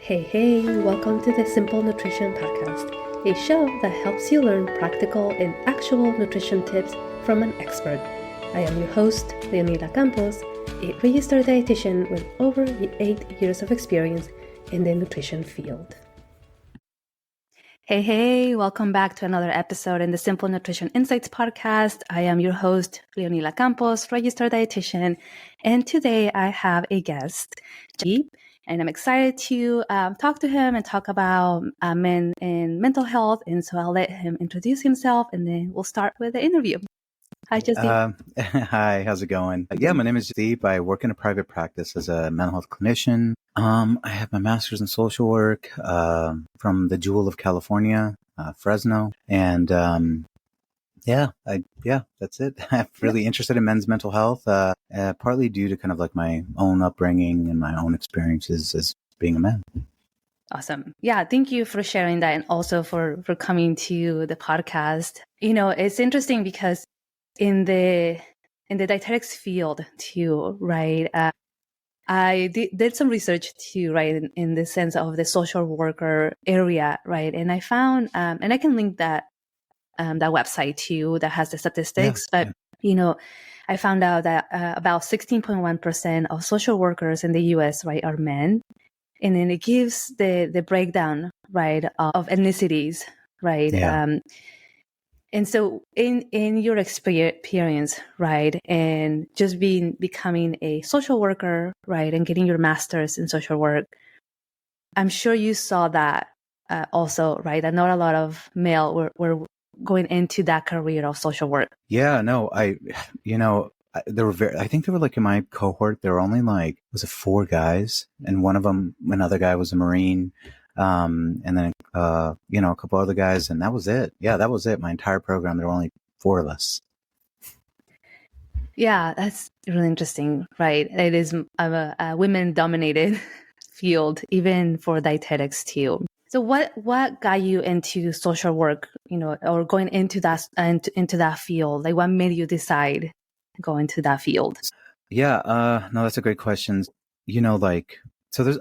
Hey, welcome to the Simple Nutrition Podcast, a show that helps you learn practical and actual nutrition tips from an expert. I am your host, Leonila Campos, a registered dietitian with over 8 years of experience in the nutrition field. Hey, welcome back to another episode in the Simple Nutrition Insights Podcast. I am your host, Leonila Campos, registered dietitian, and today I have a guest, Jasdeep. And I'm excited to talk to him and talk about men and mental health. And so I'll let him introduce himself and then we'll start with the interview. Hi, Jasdeep. Hi, how's it going? My name is Jasdeep. I work in a private practice as a mental health clinician. I have my master's in social work from the Jewel of California, Fresno. And that's it. I'm really interested in men's mental health, partly due to kind of like my own upbringing and my own experiences as being a man. Awesome. Yeah, thank you for sharing that and also for coming to the podcast. You know, it's interesting because in the dietetics field too, right? I did some research too, right, in the sense of the social worker area, right? And I found, and I can link that website too that has the statistics. But you know, I found out that about 16.1% of social workers in the U.S. right are men, and then it gives the breakdown right of ethnicities, right? Yeah. And so in your experience, right, and just becoming a social worker, right, and getting your master's in social work, I'm sure you saw that also, right, that not a lot of male were going into that career of social work. Yeah, no, I think there were like in my cohort, there were only like, was it 4 guys? And one of them, another guy was a Marine. And then, a couple other guys, and that was it. Yeah, that was it. My entire program, there were only 4 of us. Yeah, that's really interesting, right? It is a women-dominated field, even for dietetics too. So what got you into social work, or going into that field? Like what made you decide to go into that field? Yeah, no, that's a great question. So there's,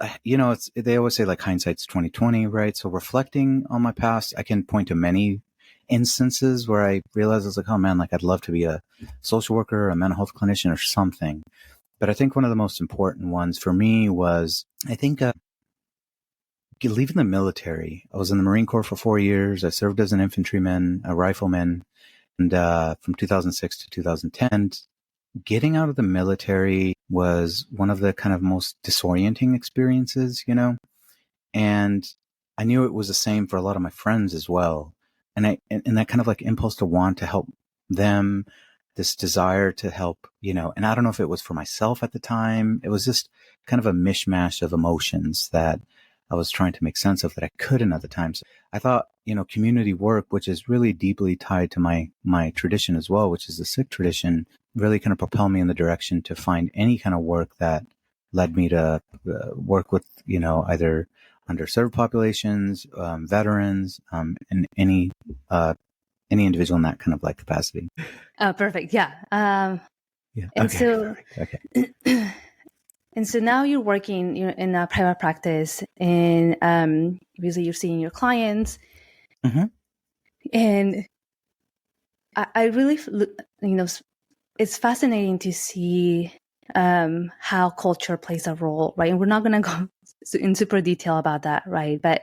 they always say like hindsight's 20/20, right? So reflecting on my past, I can point to many instances where I realized I was like, oh man, like I'd love to be a social worker, a mental health clinician or something. But I think one of the most important ones for me was, I think, leaving the military. I was in the Marine Corps for 4 years. I served as an infantryman, a rifleman, and from 2006 to 2010. Getting out of the military was one of the kind of most disorienting experiences, and I knew it was the same for a lot of my friends as well. And that kind of like impulse to want to help them, this desire to help, and I don't know if it was for myself at the time. It was just kind of a mishmash of emotions that I was trying to make sense of that I couldn't at the time. So I thought, community work, which is really deeply tied to my tradition as well, which is the Sikh tradition, really kind of propelled me in the direction to find any kind of work that led me to work with, either underserved populations, veterans, and any individual in that kind of like capacity. Perfect. Yeah. Yeah. And okay. so, okay. And so now you're working in a private practice, and obviously you're seeing your clients. Mm-hmm. And I really, it's fascinating to see how culture plays a role, right? And we're not going to go in super detail about that, right? But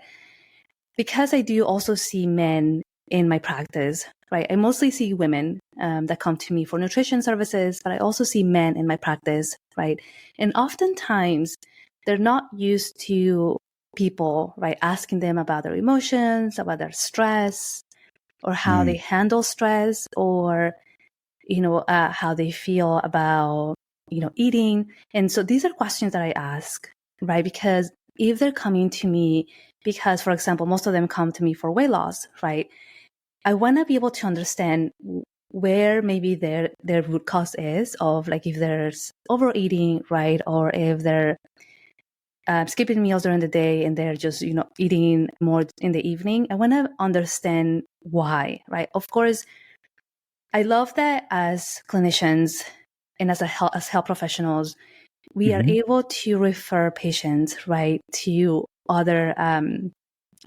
because I do also see men in my practice, right? I mostly see women that come to me for nutrition services, but I also see men in my practice, right? And oftentimes they're not used to people, right, asking them about their emotions, about their stress, or how they handle stress, or how they feel about eating. And so these are questions that I ask, right? Because if they're coming to me because, for example, most of them come to me for weight loss, right? I want to be able to understand where maybe their root cause is of, like, if there's overeating, right? Or if they're skipping meals during the day and they're just, eating more in the evening. I want to understand why, right? Of course, I love that as clinicians and as health professionals, we are able to refer patients, right, to other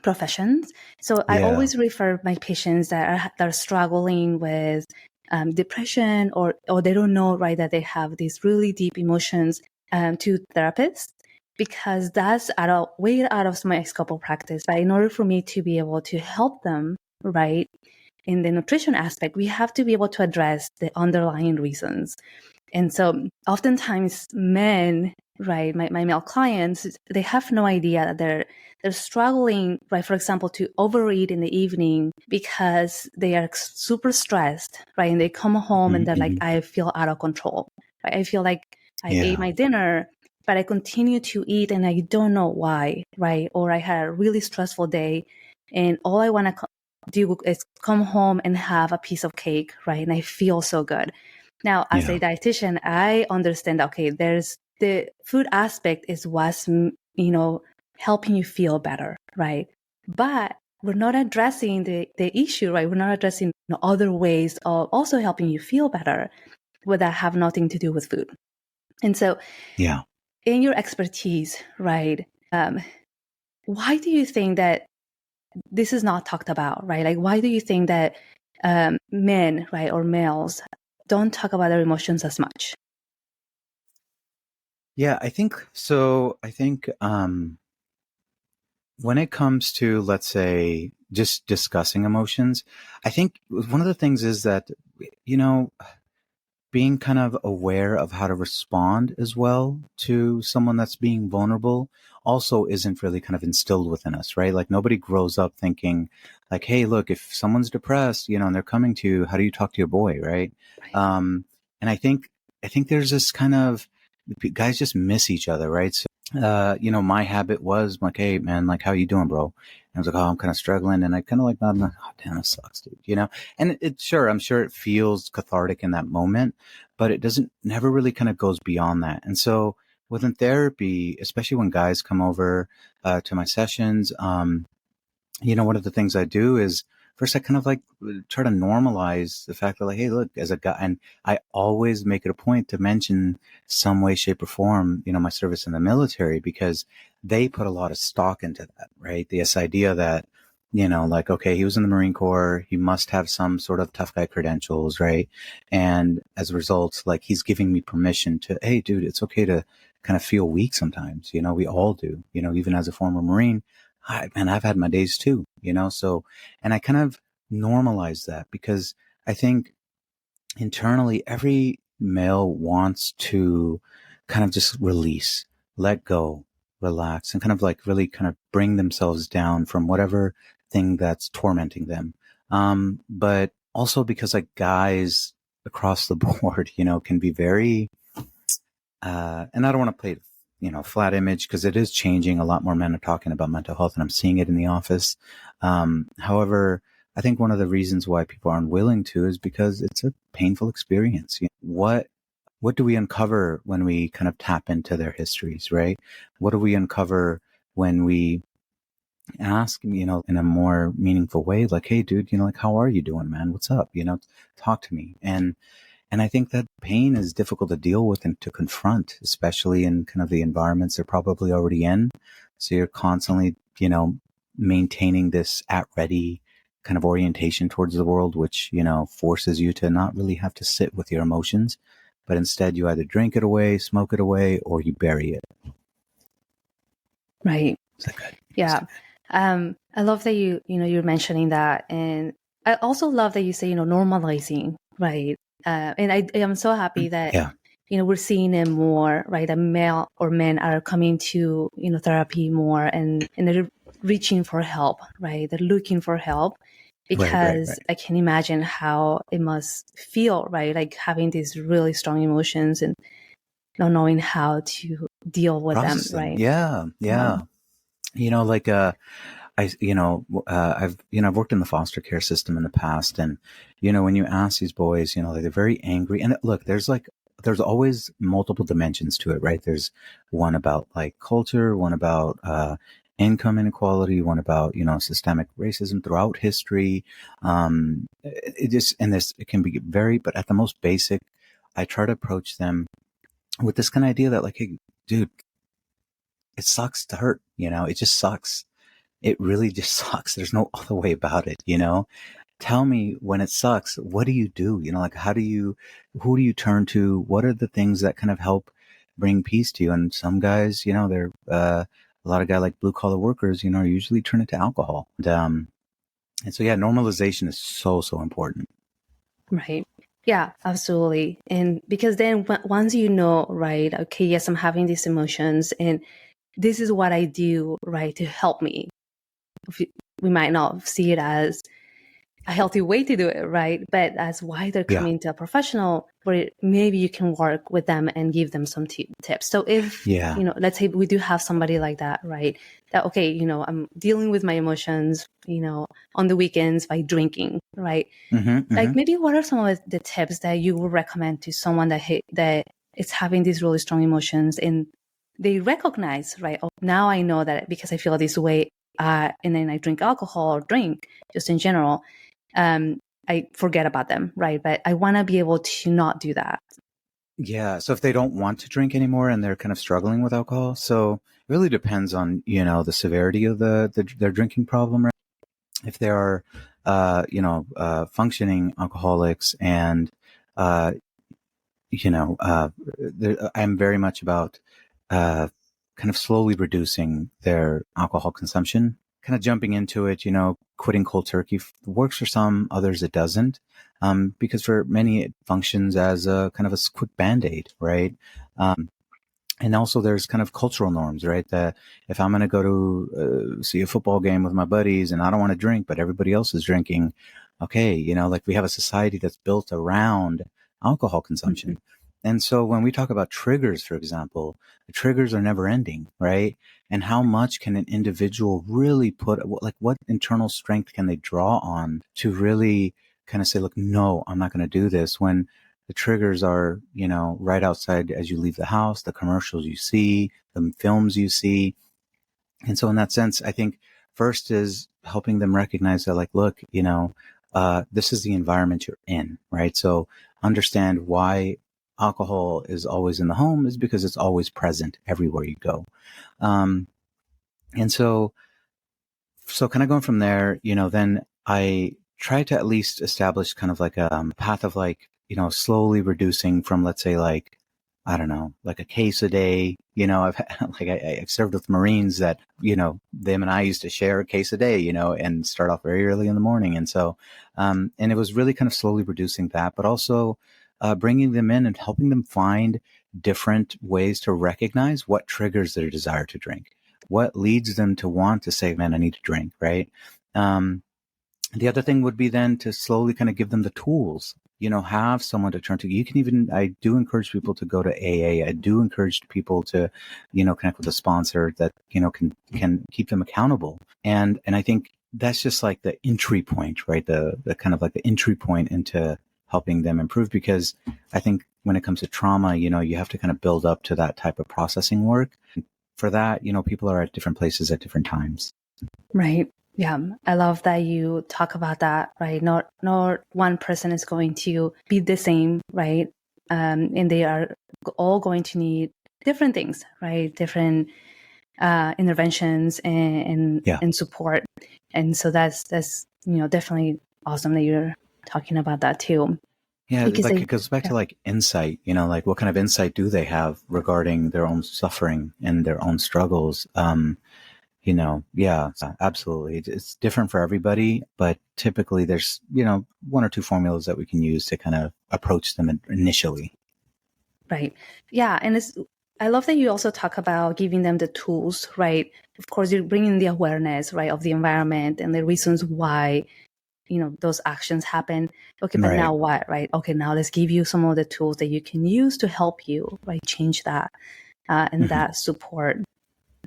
professions. So I Yeah. always refer my patients that are struggling with depression, or they don't know, right, that they have these really deep emotions, to therapists, because that's way out of my scope of practice. But in order for me to be able to help them, right, in the nutrition aspect, we have to be able to address the underlying reasons. And so oftentimes men, right, my male clients, they have no idea that they're struggling, right, for example, to overeat in the evening because they are super stressed, right? And they come home and they're like, Mm-hmm. I feel out of control, right? I feel like I ate Yeah. my dinner, but I continue to eat and I don't know why, right? Or I had a really stressful day and all I want to do is come home and have a piece of cake, right? And I feel so good. Now, as a Yeah. dietitian, I understand, okay, there's the food aspect is what's, helping you feel better, right? But we're not addressing the issue, right? We're not addressing other ways of also helping you feel better, that have nothing to do with food. And so Yeah. in your expertise, right, why do you think that this is not talked about, right? Like, why do you think that men, right, or males don't talk about their emotions as much? Yeah, I think so. I think when it comes to, let's say, just discussing emotions, I think one of the things is that, you know, being kind of aware of how to respond as well to someone that's being vulnerable also isn't really kind of instilled within us, right? Like nobody grows up thinking like, hey, look, if someone's depressed, and they're coming to you, how do you talk to your boy, right? Right. And I think there's this kind of guys just miss each other, right? So my habit was like, hey, man, like, how you doing, bro? And I was like, oh, I'm kind of struggling. And I kind of like, oh, damn, that sucks, dude, And I'm sure it feels cathartic in that moment, but it never really kind of goes beyond that. And so within therapy, especially when guys come over to my sessions, one of the things I do is first I kind of like try to normalize the fact that like, hey, look, as a guy, and I always make it a point to mention some way, shape, or form, my service in the military, because they put a lot of stock into that, right? This idea that, like, okay, he was in the Marine Corps, he must have some sort of tough guy credentials, right? And as a result, like he's giving me permission to, hey, dude, it's okay to kind of feel weak sometimes. We all do, even as a former Marine. I've had my days too, so, and I kind of normalize that because I think internally every male wants to kind of just release, let go, relax, and kind of like really kind of bring themselves down from whatever thing that's tormenting them. But also because like guys across the board, can be very, and I don't want to play, flat image because it is changing. A lot more men are talking about mental health, and I'm seeing it in the office. However, I think one of the reasons why people aren't willing to is because it's a painful experience. What do we uncover when we kind of tap into their histories, right? What do we uncover when we ask, in a more meaningful way, like, hey, dude, like, how are you doing, man? What's up? Talk to me. And I think that pain is difficult to deal with and to confront, especially in kind of the environments they're probably already in. So you're constantly, maintaining this at ready kind of orientation towards the world, which, forces you to not really have to sit with your emotions, but instead you either drink it away, smoke it away, or you bury it. Right. Is that good? Yeah. I love that you're mentioning that. And I also love that you say, normalizing, right? And I am so happy that, Yeah. we're seeing it more, right? That male or men are coming to, therapy more, and they're reaching for help, right? They're looking for help, Right, right, because right. I can imagine how it must feel, right? Like having these really strong emotions and not knowing how to deal with them, Process them. right? Yeah. Yeah. Yeah. Like, I've worked in the foster care system in the past, and, when you ask these boys, they're very angry. And look, there's always multiple dimensions to it, right? There's one about like culture, one about, income inequality, one about, systemic racism throughout history. It can be very, but at the most basic, I try to approach them with this kind of idea that like, hey, dude, it sucks to hurt, it just sucks. It really just sucks. There's no other way about it. Tell me when it sucks, what do you do? Like who do you turn to? What are the things that kind of help bring peace to you? And some guys, they're, a lot of guys like blue collar workers, are usually turning to alcohol. And so, yeah, normalization is so, so important. Right. Yeah, absolutely. And because then once right, okay, yes, I'm having these emotions and this is what I do, right, to help me. We might not see it as a healthy way to do it, right? But as why they're Yeah. coming to a professional where maybe you can work with them and give them some tips. So if, Yeah. Let's say we do have somebody like that, right? That, okay, I'm dealing with my emotions, on the weekends by drinking, right? Mm-hmm, Like mm-hmm. maybe what are some of the tips that you would recommend to someone that is having these really strong emotions and they recognize, right? Oh, now I know that because I feel this way, and then I drink alcohol or drink just in general, I forget about them, right? But I want to be able to not do that. Yeah. So if they don't want to drink anymore and they're kind of struggling with alcohol, so it really depends on, the severity of their drinking problem. Right? If they are, functioning alcoholics and, uh, I'm very much about, kind of slowly reducing their alcohol consumption, kind of jumping into it, quitting cold turkey works for some, others it doesn't. Because for many it functions as a kind of a quick band-aid, right? And also there's kind of cultural norms, right? That if I'm going to go to see a football game with my buddies and I don't want to drink, but everybody else is drinking, okay, like we have a society that's built around alcohol consumption. Mm-hmm. And so when we talk about triggers, for example, the triggers are never ending, right? And how much can an individual really like what internal strength can they draw on to really kind of say, look, no, I'm not going to do this when the triggers are, right outside as you leave the house, the commercials you see, the films you see. And so in that sense, I think first is helping them recognize that like, look, this is the environment you're in, right? So understand why alcohol is always in the home is because it's always present everywhere you go. Um, and so kind of going from there, then I try to at least establish kind of like a path of like, slowly reducing from, let's say like, I don't know, like a case a day. I've served with Marines that, them and I used to share a case a day, and start off very early in the morning. And so, and it was really kind of slowly reducing that, but also, bringing them in and helping them find different ways to recognize what triggers their desire to drink, what leads them to want to say, man, I need to drink, right? Um, the other thing would be then to slowly kind of give them the tools, have someone to turn to. You can even, I do encourage people to go to AA. I do encourage people to, connect with a sponsor that, can keep them accountable. And I think that's just like the entry point, right? The kind of like the entry point into helping them improve, because I think when it comes to trauma, you have to kind of build up to that type of processing work. For that, people are at different places at different times. Right. Yeah. I love that you talk about that, right? Not one person is going to be the same, right? And they are all going to need different things, right? Different interventions Yeah. and support. And so that's definitely awesome that you're talking about that too. Yeah, Because like it goes back to like insight, like what kind of insight do they have regarding their own suffering and their own struggles? Yeah, absolutely. It's different for everybody, but typically there's, one or two formulas that we can use to kind of approach them initially. right. Yeah. And I love that you also talk about giving them the tools, right? Of course, you're bringing the awareness, right, of the environment and the reasons why, those actions happen. Okay, but Right. now what, right? Okay, now let's give you some of the tools that you can use to help you, right, change that and Mm-hmm. that support.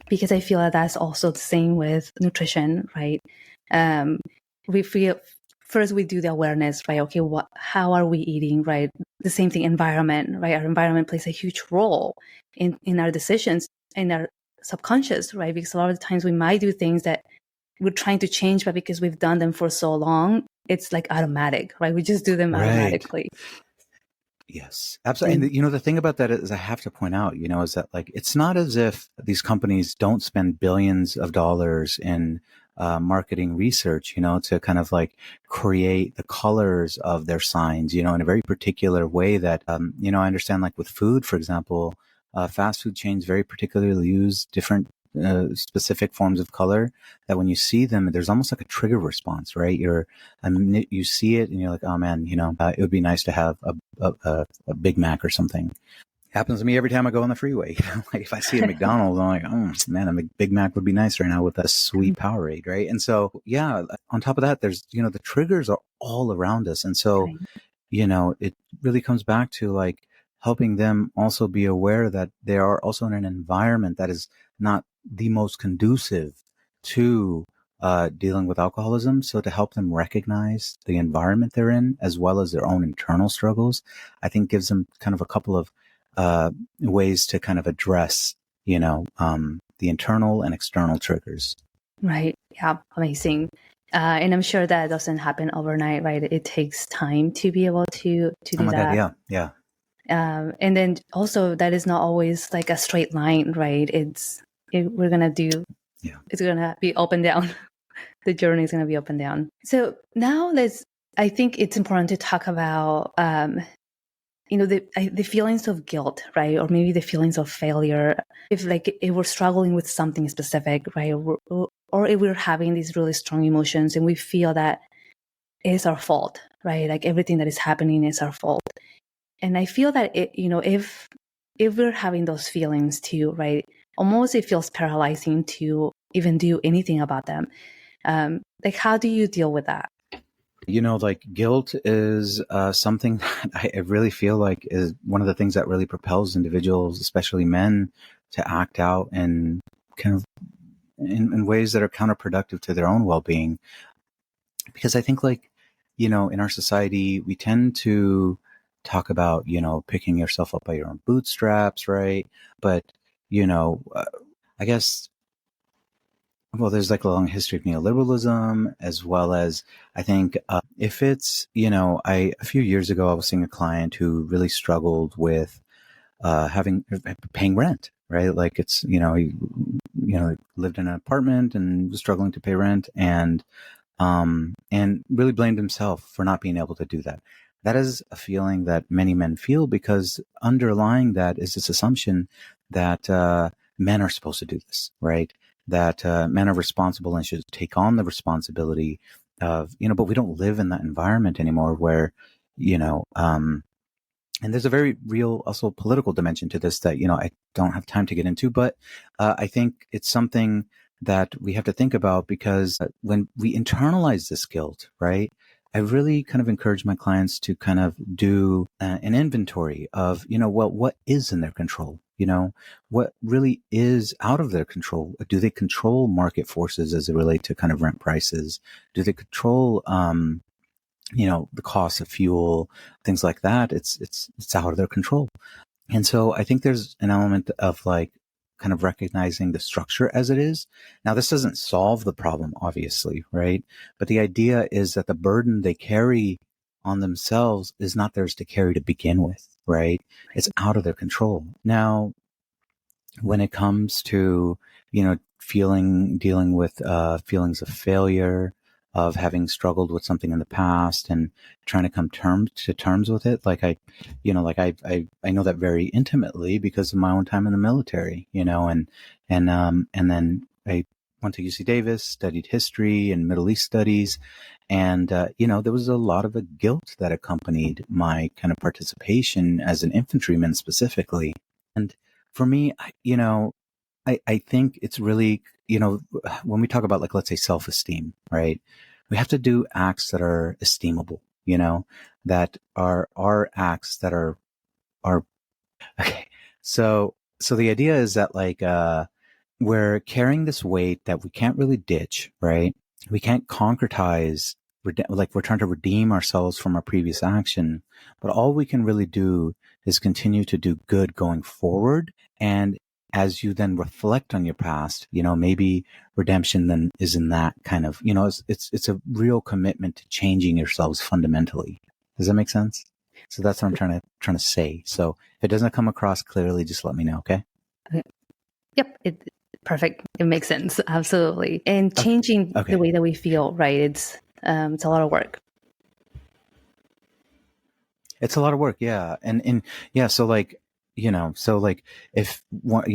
Because I feel that that's also the same with nutrition, right? We feel first we do the awareness, right? Okay, how are we eating, right? The same thing, environment, right? Our environment plays a huge role in our decisions, in our subconscious, right? Because a lot of the times we might do things that we're trying to change, but because we've done them for so long, it's like automatic, right? We just do them Right. automatically. Yes, absolutely. And And the thing about that is I have to point out, is that like, it's not as if these companies don't spend billions of dollars in marketing research, to kind of like create the colors of their signs, in a very particular way that, I understand like with food, for example, fast food chains very particularly use different specific forms of color that when you see them, there's almost like a trigger response, right? You see it and you're like, oh man, it would be nice to have a Big Mac or something. Happens to me every time I go on the freeway. Like if I see a McDonald's, I'm like, oh man, a Big Mac would be nice right now with a sweet Powerade, right? And so, yeah, on top of that, there's, the triggers are all around us. And so, right, it really comes back to like helping them also be aware that they are also in an environment that is not the most conducive to dealing with alcoholism. So to help them recognize the environment they're in, as well as their own internal struggles, I think gives them kind of a couple of ways to kind of address, the internal and external triggers. right. Yeah, amazing. And I'm sure that doesn't happen overnight, right? It takes time to be able to Oh do my God. that. Yeah. Yeah. And then also that is not always like a straight line, right? We're gonna do. Yeah. It's gonna be up and down. The journey is gonna be up and down. So now I think it's important to talk about, the feelings of guilt, right? Or maybe the feelings of failure. If we're struggling with something specific, right? Or if we're having these really strong emotions and we feel that it's our fault, right? Like everything that is happening is our fault. And I feel that if we're having those feelings too, right? Almost it feels paralyzing to even do anything about them. Like how do you deal with that? Like guilt is something that I really feel like is one of the things that really propels individuals, especially men, to act out and kind of in ways that are counterproductive to their own well-being. Because I think like, in our society, we tend to talk about, picking yourself up by your own bootstraps, right? But, I guess, well, there's like a long history of neoliberalism, as well as I think if it's, a few years ago, I was seeing a client who really struggled with paying rent, right? Like it's, he, lived in an apartment and was struggling to pay rent and really blamed himself for not being able to do that. That is a feeling that many men feel because underlying that is this assumption that men are supposed to do this, right? That men are responsible and should take on the responsibility of, but we don't live in that environment anymore where, and there's a very real also political dimension to this that, I don't have time to get into, but I think it's something that we have to think about because when we internalize this guilt, right? I really kind of encourage my clients to kind of do an inventory of, well, what is in their control? What really is out of their control? Do they control market forces as it relate to kind of rent prices? Do they control, the cost of fuel, things like that? It's out of their control. And so I think there's an element of like kind of recognizing the structure as it is. Now, this doesn't solve the problem, obviously, right? But the idea is that the burden they carry on themselves is not theirs to carry to begin with, right? It's out of their control. Now, when it comes to, dealing with feelings of failure, of having struggled with something in the past and trying to come to terms with it. Like I know that very intimately because of my own time in the military, and then I went to UC Davis, studied history and Middle East studies. And, there was a lot of a guilt that accompanied my kind of participation as an infantryman specifically. And for me, I think it's really, when we talk about like, let's say self-esteem, right? We have to do acts that are esteemable, that are acts that are, okay. So the idea is that like, we're carrying this weight that we can't really ditch, right? We can't concretize, like we're trying to redeem ourselves from our previous action, but all we can really do is continue to do good going forward. And as you then reflect on your past, maybe redemption then is in that kind of, it's a real commitment to changing yourselves fundamentally. Does that make sense? So that's what I'm trying to say. So if it doesn't come across clearly, just let me know. Okay. Yep. Perfect. It makes sense. Absolutely. And Okay. changing Okay. the way that we feel, right? It's a lot of work. It's a lot of work. Yeah. And yeah. So like, so like if one,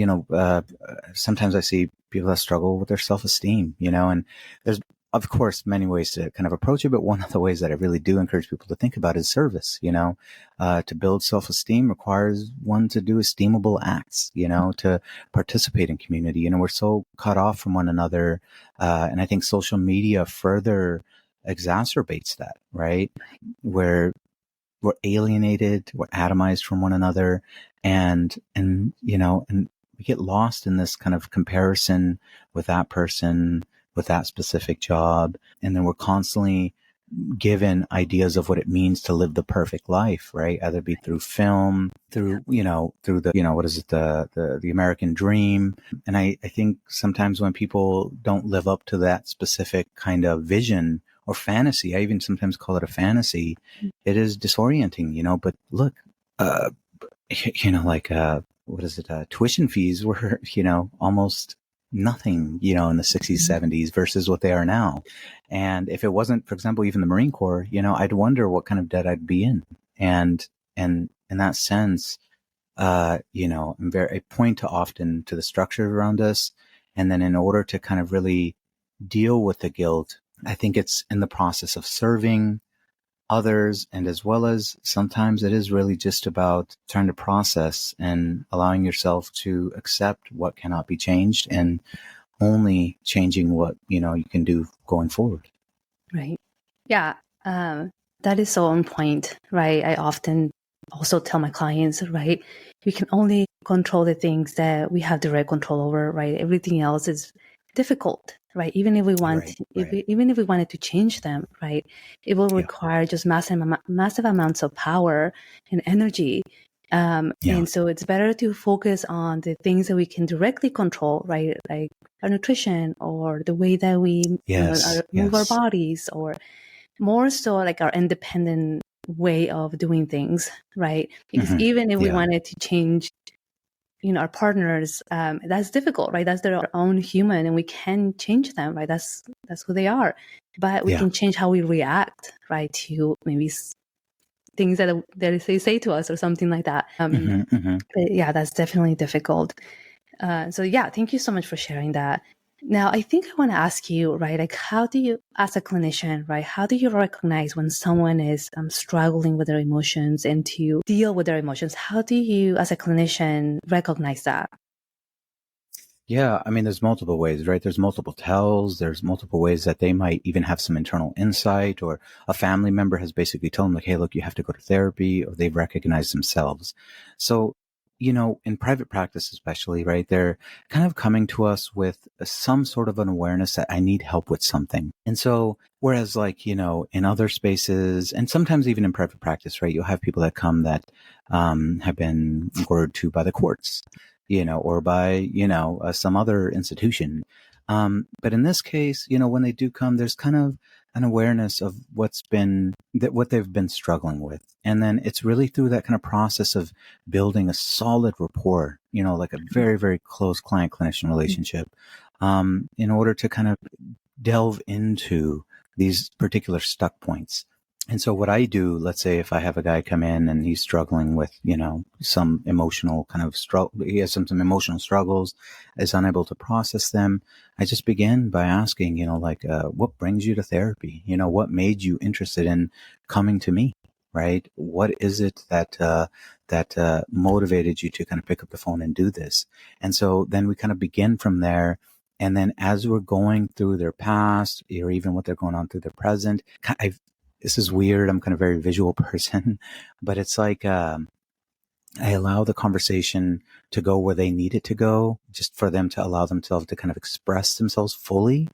sometimes I see people that struggle with their self-esteem, and there's, of course, many ways to kind of approach it, but one of the ways that I really do encourage people to think about is service. To build self-esteem requires one to do esteemable acts, to participate in community. We're so cut off from one another. And I think social media further exacerbates that, right? Where we're alienated, we're atomized from one another, and we get lost in this kind of comparison with that person, with that specific job, and then we're constantly given ideas of what it means to live the perfect life, right? Either be through film, through the, what is it, the American dream. And I think sometimes when people don't live up to that specific kind of vision or fantasy, I even sometimes call it a fantasy, it is disorienting, but look, what is it? Tuition fees were, almost nothing, in the 60s, 70s versus what they are now. And if it wasn't, for example, even the Marine Corps, I'd wonder what kind of debt I'd be in. And in that sense, I point often to the structure around us. And then in order to kind of really deal with the guilt, I think it's in the process of serving others, and as well as sometimes it is really just about trying to process and allowing yourself to accept what cannot be changed and only changing what you can do going forward. Right. Yeah. That is so on point, right? I often also tell my clients, right, we can only control the things that we have direct control over, right? Everything else is difficult, right? Even if we want, even if we wanted to change them, right, it will require just massive amounts of power and energy. And so it's better to focus on the things that we can directly control, right? Like our nutrition or the way that we move our bodies, or more so like our independent way of doing things, right? Because even if we wanted to change, our partners, that's difficult, right? That's their own human, and we can change them, right? That's who they are. But we can change how we react, right, to maybe things that they say to us or something like that. But yeah, that's definitely difficult. So yeah, thank you so much for sharing that. Now, I think I want to ask you, right, like how do you, as a clinician, right, how do you recognize when someone is struggling with their emotions and to deal with their emotions? How do you, as a clinician, recognize that? Yeah, I mean, there's multiple ways, right? There's multiple tells. There's multiple ways that they might even have some internal insight, or a family member has basically told them, like, hey, look, you have to go to therapy, or they've recognized themselves. So, in private practice, especially, right, they're kind of coming to us with some sort of an awareness that I need help with something. And so, whereas like, in other spaces, and sometimes even in private practice, right, you'll have people that come that have been ordered to by the courts, or by, some other institution. But in this case, when they do come, there's kind of an awareness of what they've been struggling with. And then it's really through that kind of process of building a solid rapport, like a very, very close client clinician relationship, in order to kind of delve into these particular stuck points. And so what I do, let's say if I have a guy come in and he's struggling with, some emotional kind of struggle, he has some emotional struggles, is unable to process them. I just begin by asking, what brings you to therapy? What made you interested in coming to me? Right? What is it that motivated you to kind of pick up the phone and do this? And so then we kind of begin from there. And then as we're going through their past, or even what they're going on through their present, this is weird. I'm kind of a very visual person, but it's like, I allow the conversation to go where they need it to go, just for them to allow themselves to kind of express themselves fully,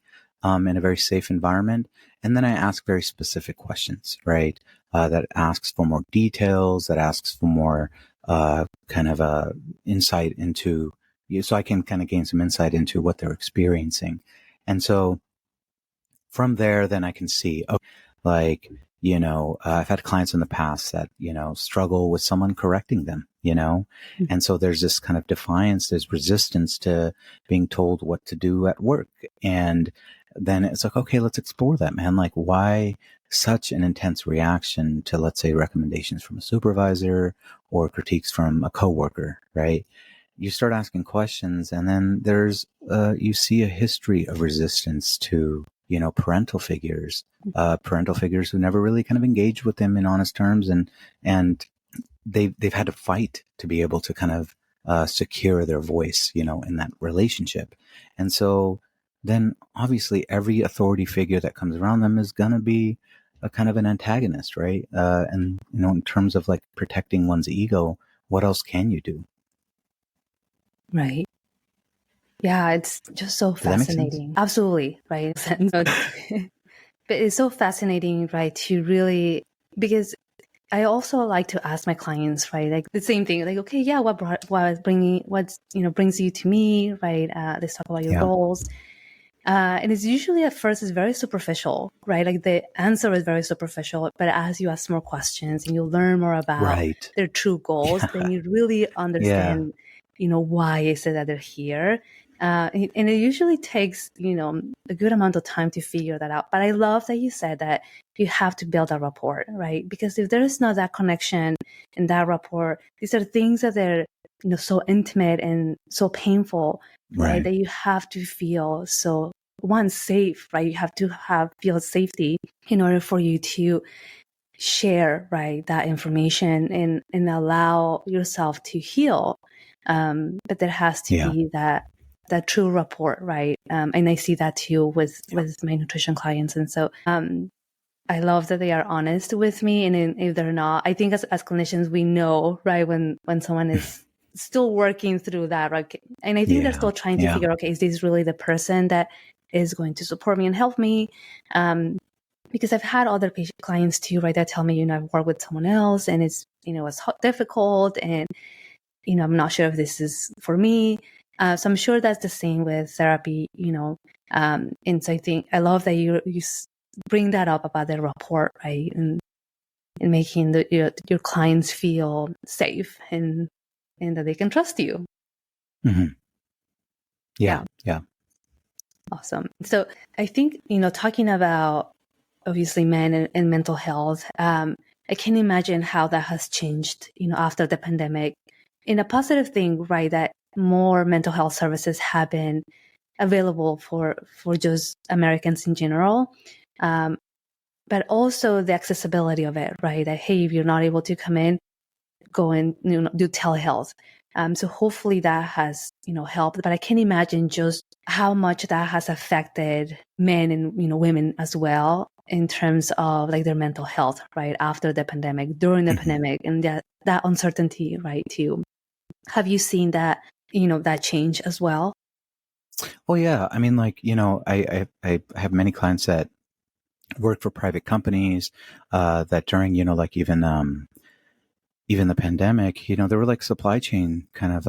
in a very safe environment. And then I ask very specific questions, right? That asks for more details, that asks for more, kind of, insight into you, so I can kind of gain some insight into what they're experiencing. And so from there, then I can see, like, I've had clients in the past that, struggle with someone correcting them, and so there's this kind of defiance, there's resistance to being told what to do at work. And then it's like, okay, let's explore that, man. Like, why such an intense reaction to, let's say, recommendations from a supervisor or critiques from a coworker, right? You start asking questions, and then you see a history of resistance to, parental figures who never really kind of engaged with them in honest terms. And they've had to fight to be able to kind of, secure their voice, in that relationship. And so then obviously every authority figure that comes around them is going to be a kind of an antagonist, right? And, in terms of like protecting one's ego, what else can you do? Right. Yeah, it's just so Does that make sense? fascinating. Absolutely, right? But it's so fascinating, right, to really, because I also like to ask my clients, right, like the same thing, like, okay, yeah, brings you to me, right? Let's talk about your Yeah. goals. And it's usually at first it's very superficial, right? Like the answer is very superficial, but as you ask more questions and you learn more about Right. their true goals, then you really Yeah. understand, why is it that they're here. And it usually takes, a good amount of time to figure that out. But I love that you said that you have to build a rapport, right? Because if there is not that connection and that rapport, these are things that they're, so intimate and so painful, right? That you have to feel so safe, right? You have to feel safety in order for you to share, right, that information and allow yourself to heal. But there has to be that true rapport, right? And I see that too with my nutrition clients. And so I love that they are honest with me. And if they're not, I think as clinicians, we know, right, when someone is still working through that, right? And I think they're still trying to figure, okay, is this really the person that is going to support me and help me? Because I've had other clients too, right, that tell me, I've worked with someone else and it's, it's difficult and, I'm not sure if this is for me. So I'm sure that's the same with therapy, and so I love that you bring that up about the rapport, right? And making your clients feel safe and that they can trust you. Mm-hmm. Yeah. Awesome. So I think, talking about obviously men and mental health, I can imagine how that has changed, after the pandemic, in a positive thing, right? That more mental health services have been available for just Americans in general. But also the accessibility of it, right? That, hey, if you're not able to come in, go and do telehealth. So hopefully that has helped. But I can imagine just how much that has affected men and women as well in terms of like their mental health, right, after the pandemic, during the pandemic, and that uncertainty, right, too. Have you seen that that change as well? Oh yeah. I mean, like, I have many clients that work for private companies, that during, like even the pandemic, there were like supply chain kind of,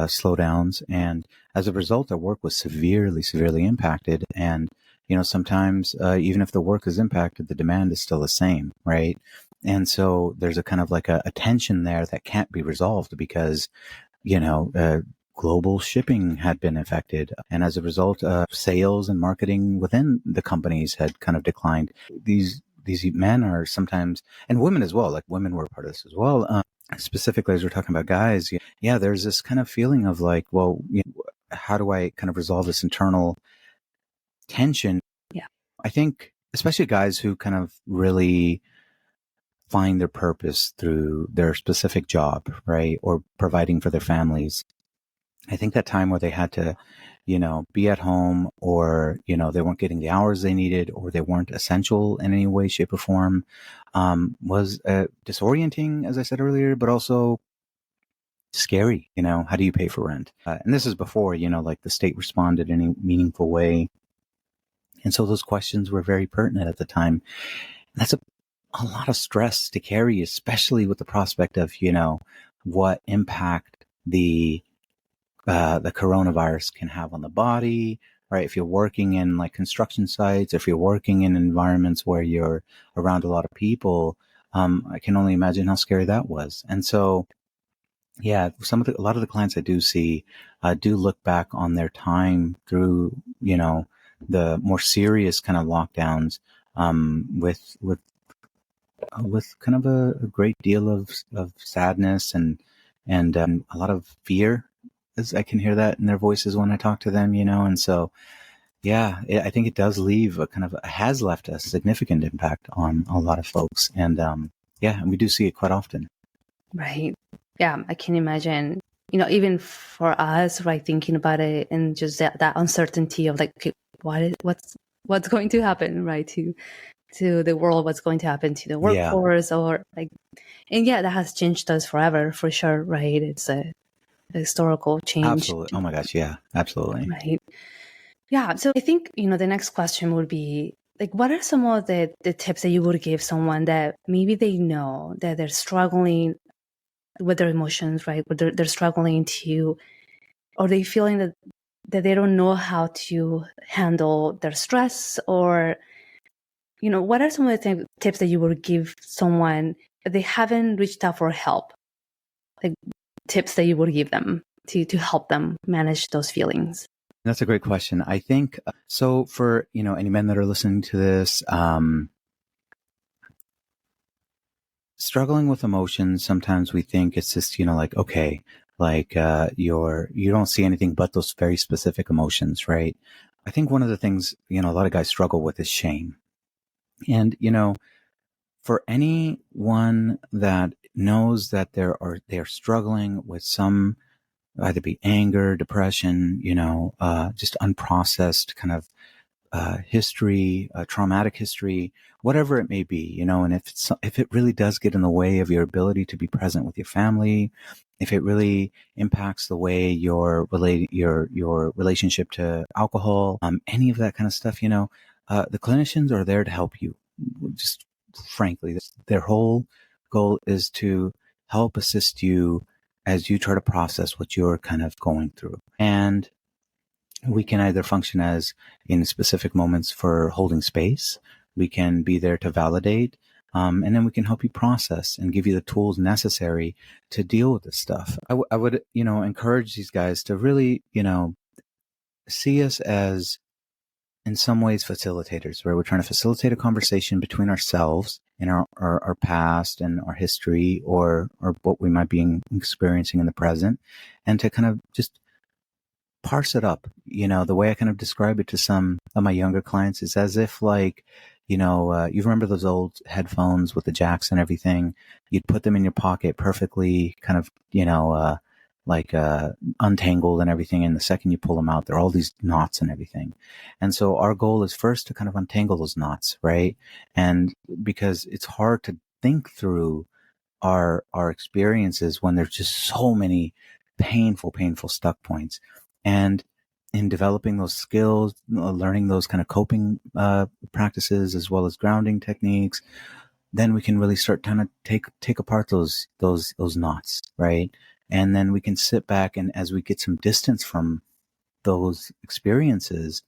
slowdowns. And as a result, their work was severely impacted. And, sometimes, even if the work is impacted, the demand is still the same. Right. And so there's a kind of like a tension there that can't be resolved because, global shipping had been affected. And as a result, sales and marketing within the companies had kind of declined. These men are sometimes, and women as well, like women were part of this as well. Specifically, as we're talking about guys, there's this kind of feeling of like, well, how do I kind of resolve this internal tension? Yeah. I think, especially guys who kind of really find their purpose through their specific job, right? Or providing for their families. I think that time where they had to, be at home, or, they weren't getting the hours they needed, or they weren't essential in any way, shape, or form, was disorienting, as I said earlier, but also scary. How do you pay for rent? And this is before, like the state responded in a meaningful way. And so those questions were very pertinent at the time. And that's a lot of stress to carry, especially with the prospect of, what impact the coronavirus can have on the body, right? If you're working in like construction sites, if you're working in environments where you're around a lot of people, I can only imagine how scary that was. And so, yeah, a lot of the clients I do see do look back on their time through, the more serious kind of lockdowns, with kind of a great deal of sadness and a lot of fear, as I can hear that in their voices when I talk to them, and so yeah, I think it does leave has left a significant impact on a lot of folks, and yeah, and we do see it quite often. Right. Yeah, I can imagine. Even for us, right, thinking about it and just that uncertainty of like, okay, what's going to happen, right, to the world, what's going to happen to the Yeah, workforce, or like, and yeah, that has changed us forever for sure, right? It's a historical change, absolutely. Oh my gosh, yeah, absolutely. right? Yeah. So I think, the next question would be like, what are some of the tips that you would give someone that maybe they know that they're struggling with their emotions, right? But they're struggling to, or they feeling that they don't know how to handle their stress, or, what are some of the tips that you would give someone that they haven't reached out for help? Like tips that you would give them to help them manage those feelings? That's a great question. I think so. For any men that are listening to this, struggling with emotions, sometimes we think it's just, like, okay, like, you don't see anything but those very specific emotions, right? I think one of the things, a lot of guys struggle with is shame. And, for anyone that knows that they're struggling with some, either be anger, depression, just unprocessed kind of history, traumatic history, whatever it may be, and if it really does get in the way of your ability to be present with your family, if it really impacts the way your relationship to alcohol, any of that kind of stuff, the clinicians are there to help you. Just frankly, their whole goal is to help assist you as you try to process what you're kind of going through. And we can either function as in specific moments for holding space. We can be there to validate. And then we can help you process and give you the tools necessary to deal with this stuff. I would, encourage these guys to really, see us as in some ways facilitators, where we're trying to facilitate a conversation between ourselves and our past and our history, or what we might be experiencing in the present, and to kind of just parse it up. The way I kind of describe it to some of my younger clients is as if, like, you remember those old headphones with the jacks and everything? You'd put them in your pocket perfectly, kind of, untangled and everything. And the second you pull them out, there are all these knots and everything. And so our goal is first to kind of untangle those knots, right? And because it's hard to think through our experiences when there's just so many painful stuck points. And in developing those skills, learning those kind of coping practices, as well as grounding techniques, then we can really start trying to take apart those knots, right? And then we can sit back, and as we get some distance from those experiences,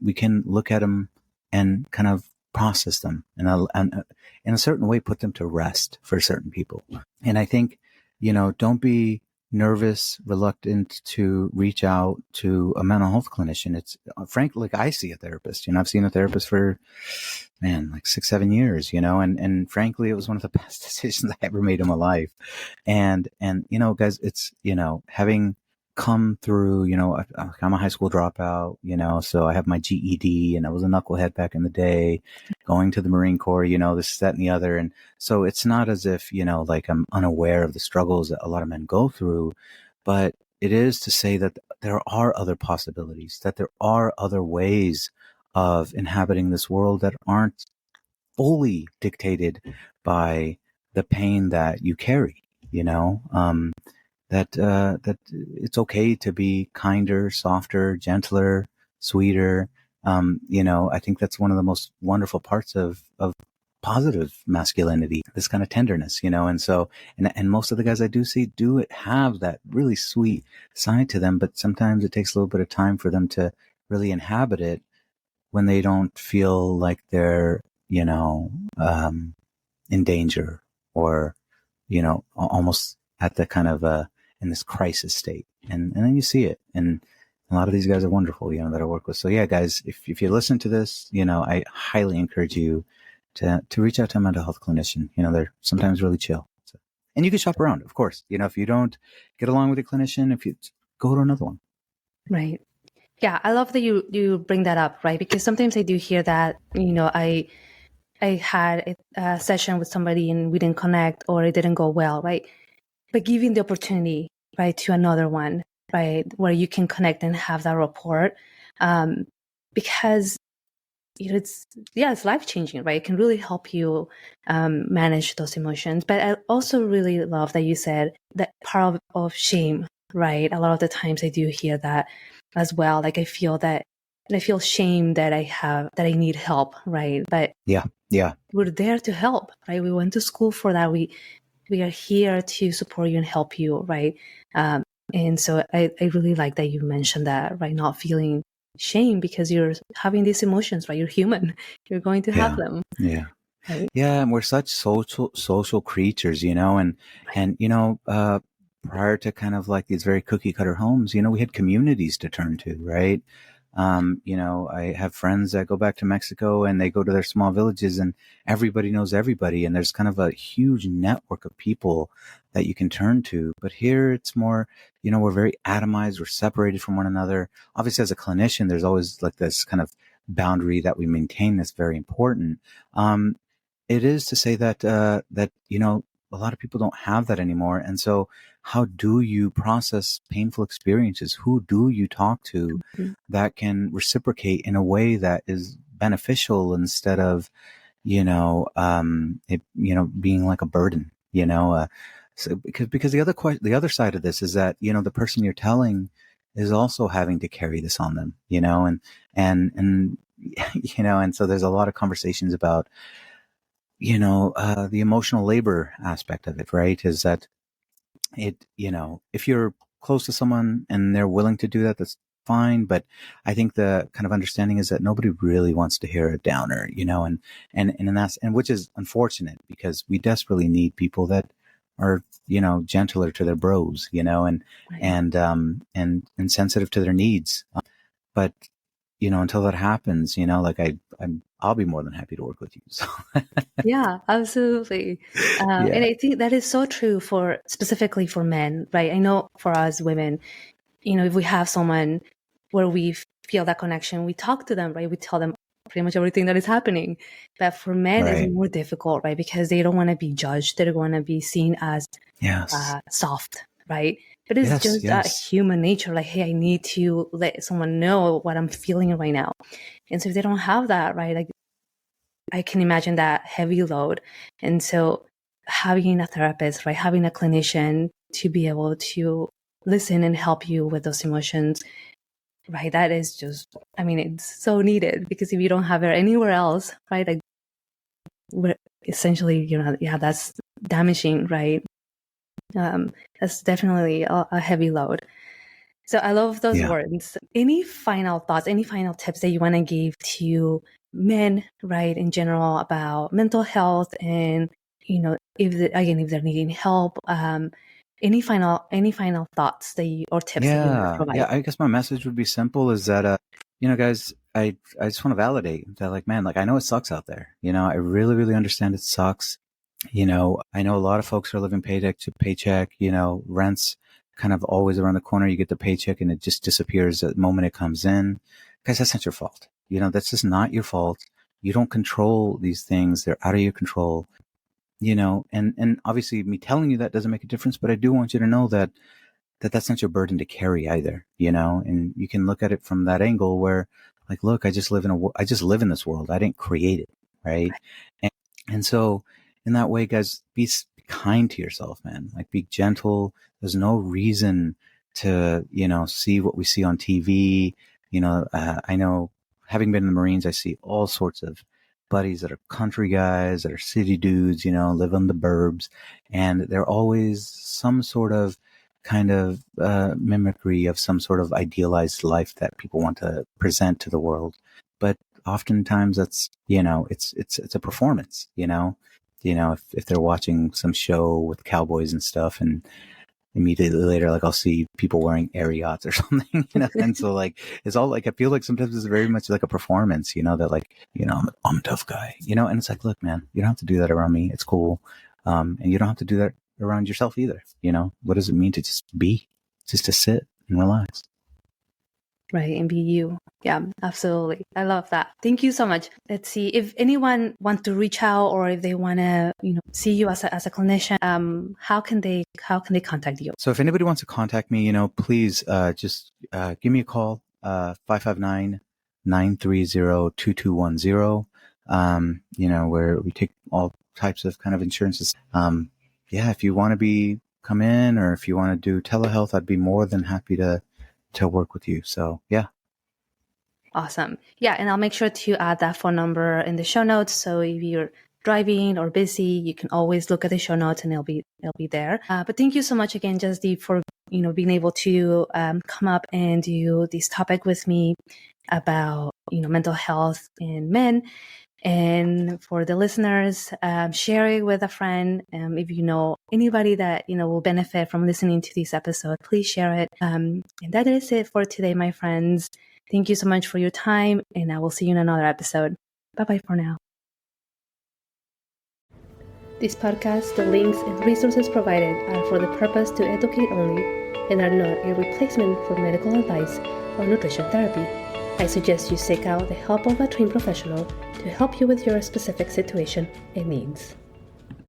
we can look at them and kind of process them, and in a certain way put them to rest for certain people. And I think, don't be nervous, reluctant to reach out to a mental health clinician. It's frankly, like, I see a therapist. I've seen a therapist for, man, like 6-7 years. And frankly, it was one of the best decisions I ever made in my life. And guys, it's having come through, I'm a high school dropout, so I have my GED, and I was a knucklehead back in the day, going to the Marine Corps, this, that, and the other. And so it's not as if, like, I'm unaware of the struggles that a lot of men go through, but it is to say that there are other possibilities, that there are other ways of inhabiting this world that aren't fully dictated by the pain that you carry, that it's okay to be kinder, softer, gentler, sweeter. I think that's one of the most wonderful parts of positive masculinity, this kind of tenderness, and so, and most of the guys I do see do have that really sweet side to them, but sometimes it takes a little bit of time for them to really inhabit it when they don't feel like they're, in danger, or, almost at the kind of, in this crisis state. And then you see it. And a lot of these guys are wonderful, that I work with. So yeah, guys, if you listen to this, I highly encourage you to reach out to a mental health clinician. They're sometimes really chill. So, and you can shop around, of course. If you don't get along with a clinician, if you go to another one. Right. Yeah, I love that you bring that up, right? Because sometimes I do hear that, I had a session with somebody and we didn't connect, or it didn't go well, right? But giving the opportunity, right, to another one, right, where you can connect and have that rapport, because it's life changing, right? It can really help you manage those emotions. But I also really love that you said that part of shame, right? A lot of the times I do hear that as well. Like I feel shame that I need help, right? But Yeah. we're there to help, right? We went to school for that. We are here to support you and help you, right? And so I really like that you mentioned that, right? Not feeling shame because you're having these emotions, right? You're human. You're going to have them. Yeah. Right. Yeah, and we're such social creatures, and prior to kind of like these very cookie cutter homes, we had communities to turn to, right? I have friends that go back to Mexico and they go to their small villages and everybody knows everybody, and there's kind of a huge network of people that you can turn to. But here it's more, we're very atomized, we're separated from one another. Obviously, as a clinician, there's always like this kind of boundary that we maintain that's very important. It is to say that a lot of people don't have that anymore, and so how do you process painful experiences? Who do you talk to Mm-hmm. that can reciprocate in a way that is beneficial instead of being like a burden? So because the other side of this is that the person you're telling is also having to carry this on them, and and so there's a lot of conversations about the emotional labor aspect of it, right? Is that if you're close to someone and they're willing to do that, that's fine. But I think the kind of understanding is that nobody really wants to hear a downer, and which is unfortunate because we desperately need people that are, gentler to their bros, and, Right. and sensitive to their needs. But, until that happens, like I'll be more than happy to work with you. So Yeah, absolutely. yeah. And I think that is so true specifically for men, right? I know for us women, if we have someone where we feel that connection, we talk to them, right? We tell them pretty much everything that is happening. But for men, it's Right. more difficult, right? Because they don't want to be judged. They don't want to be seen as Yes. soft, right? But it's Yes. just Yes. human nature. Like, hey, I need to let someone know what I'm feeling right now. And so if they don't have that, right, like I can imagine that heavy load. And so having a therapist, right, having a clinician to be able to listen and help you with those emotions, right, that is just, I mean, it's so needed because if you don't have it anywhere else, right, like we're essentially, yeah, that's damaging, right? That's definitely a heavy load. So I love those Yeah. words. Any final thoughts, any final tips that you want to give to men, right, in general about mental health and, if they're needing help, any final thoughts or tips that you want to Yeah. provide? Yeah. I guess my message would be simple is that, guys, I just want to validate that, like, man, like, I know it sucks out there. I really, really understand it sucks. I know a lot of folks are living paycheck to paycheck, rent's kind of always around the corner. You get the paycheck and it just disappears the moment it comes in. Guys, that's not your fault. That's just not your fault. You don't control these things. They're out of your control, and obviously me telling you that doesn't make a difference, but I do want you to know that that's not your burden to carry either, and you can look at it from that angle where, like, look, I just live in this world. I didn't create it. Right. And so in that way, guys, be kind to yourself, man. Like, be gentle. There's no reason to, see what we see on TV. I know, having been in the Marines, I see all sorts of buddies that are country guys, that are city dudes, live on the burbs, and they're always some sort of kind of mimicry of some sort of idealized life that people want to present to the world. But oftentimes that's, it's a performance, if they're watching some show with cowboys and stuff, and immediately later, like I'll see people wearing air yachts or something, and so like, it's all like, I feel like sometimes it's very much like a performance, that like, I'm a tough guy, and it's like, look, man, you don't have to do that around me. It's cool. And you don't have to do that around yourself either. What does it mean to just be, just to sit and relax? Right, and be you. Yeah, absolutely. I love that. Thank you so much. Let's see if anyone wants to reach out, or if they want to, see you as a clinician. How can they contact you? So if anybody wants to contact me, please just give me a call. 559-930-2210. Where we take all types of kind of insurances. If you want to come in, or if you want to do telehealth, I'd be more than happy to work with you. So yeah. Awesome. Yeah. And I'll make sure to add that phone number in the show notes. So if you're driving or busy, you can always look at the show notes and it'll be there. But thank you so much again, Jasdeep, for, being able to come up and do this topic with me about, mental health in men. And for the listeners, share it with a friend. If you know anybody that, will benefit from listening to this episode, please share it. And that is it for today, my friends. Thank you so much for your time, and I will see you in another episode. Bye-bye for now. This podcast, the links and resources provided are for the purpose to educate only and are not a replacement for medical advice or nutrition therapy. I suggest you seek out the help of a trained professional to help you with your specific situation and needs.